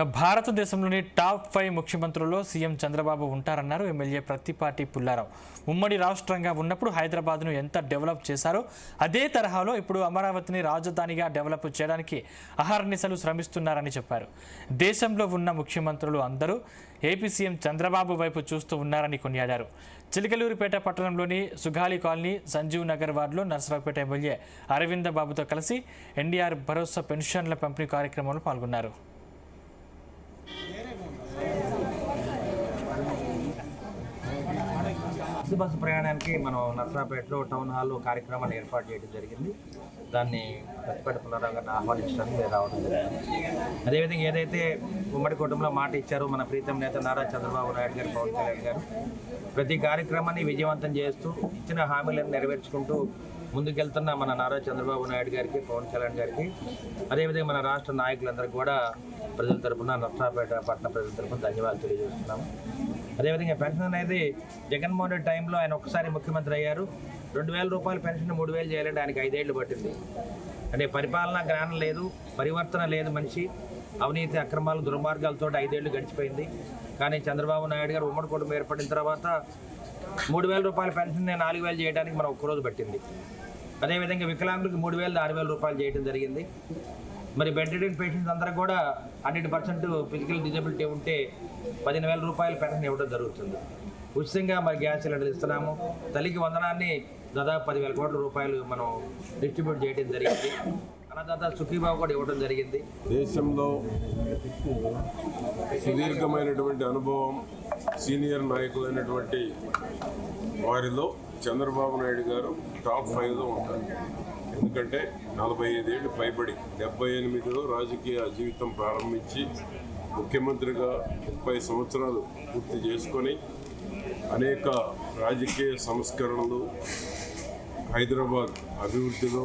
భారతదేశంలోని టాప్ 5 ముఖ్యమంత్రుల్లో సీఎం చంద్రబాబు ఉంటారన్నారు ఎమ్మెల్యే ప్రత్తిపాటి పుల్లారావు. ఉమ్మడి రాష్ట్రంగా ఉన్నప్పుడు హైదరాబాద్ను ఎంత డెవలప్ చేశారో అదే తరహాలో ఇప్పుడు అమరావతిని రాజధానిగా డెవలప్ చేయడానికి అహర్నిశలు శ్రమిస్తున్నారని చెప్పారు. దేశంలో ఉన్న ముఖ్యమంత్రులు అందరూ ఏపీ సీఎం చంద్రబాబు వైపు చూస్తూ ఉన్నారని కొనియాడారు. చిలకలూరిపేట పట్టణంలోని సుగాలి కాలనీ సంజీవ్ నగర్ వార్డులో నర్సరావుపేట ఎమ్మెల్యే అరవింద బాబుతో కలిసి ఎన్డీఆర్ భరోసా పెన్షన్ల పంపిణీ కార్యక్రమంలో పాల్గొన్నారు. బస్సు ప్రయాణానికి మనం నర్సరావుపేటలో టౌన్ హాల్లో కార్యక్రమాన్ని ఏర్పాటు చేయడం జరిగింది. దాన్ని ప్రతిపాటి పుల్లారావు గారిని ఆహ్వానించడానికి మీరు రావడం జరిగింది. అదేవిధంగా ఏదైతే ఉమ్మడి కుటుంబంలో మాట ఇచ్చారో మన ప్రీతం నేత నారా చంద్రబాబు నాయుడు గారు, పవన్ కళ్యాణ్ గారు ప్రతి కార్యక్రమాన్ని విజయవంతం చేస్తూ ఇచ్చిన హామీలను నెరవేర్చుకుంటూ ముందుకెళ్తున్న మన నారా చంద్రబాబు నాయుడు గారికి, పవన్ కళ్యాణ్ గారికి, అదేవిధంగా మన రాష్ట్ర నాయకులందరికీ కూడా ప్రజల తరఫున, నర్సరావుపేట పట్టణ ప్రజల తరఫున ధన్యవాదాలు తెలియజేస్తున్నాము. అదేవిధంగా పెన్షన్ అనేది జగన్మోహన్ రెడ్డి టైంలో ఆయన ఒక్కసారి ముఖ్యమంత్రి అయ్యారు. 2,000 రూపాయల పెన్షన్ 3,000 చేయాలంటే ఆయనకి 5 ఏళ్ళు పట్టింది. అంటే పరిపాలన జ్ఞానం లేదు, పరివర్తన లేదు, మనిషి అవినీతి అక్రమాలు దుర్మార్గాలతో 5 ఏళ్ళు గడిచిపోయింది. కానీ చంద్రబాబు నాయుడు గారు ఉమ్మడి కుటుంబం ఏర్పడిన తర్వాత 3,000 రూపాయల పెన్షన్ 4,000 చేయడానికి మనం ఒక్కరోజు పట్టింది. అదేవిధంగా వికలాంగులకు 3,000 6,000 రూపాయలు చేయడం జరిగింది. మరి బెడ్ రిడెన్ పేషెంట్స్ అందరూ కూడా 100% ఫిజికల్ డిజబిలిటీ ఉంటే 15,000 రూపాయల పెన్షన్ ఇవ్వడం జరుగుతుంది. ఉచితంగా మరి గ్యాస్ సిలిండర్లు ఇస్తున్నాము. తల్లికి వందనాన్ని దాదాపు 10,000 కోట్ల రూపాయలు మనం డిస్ట్రిబ్యూట్ చేయడం జరిగింది. అన్నదాత సుఖీబాబు కూడా ఇవ్వడం జరిగింది. దేశంలో సుదీర్ఘమైనటువంటి అనుభవం, సీనియర్ నాయకులైనటువంటి వారిలో చంద్రబాబు నాయుడు గారు టాప్ 5లో ఉంటారు. ఎందుకంటే 45 ఏళ్ళు పైబడి 78లో రాజకీయ జీవితం ప్రారంభించి ముఖ్యమంత్రిగా 30 సంవత్సరాలు పూర్తి చేసుకొని అనేక రాజకీయ సంస్కరణలు, హైదరాబాద్ అభివృద్ధిలో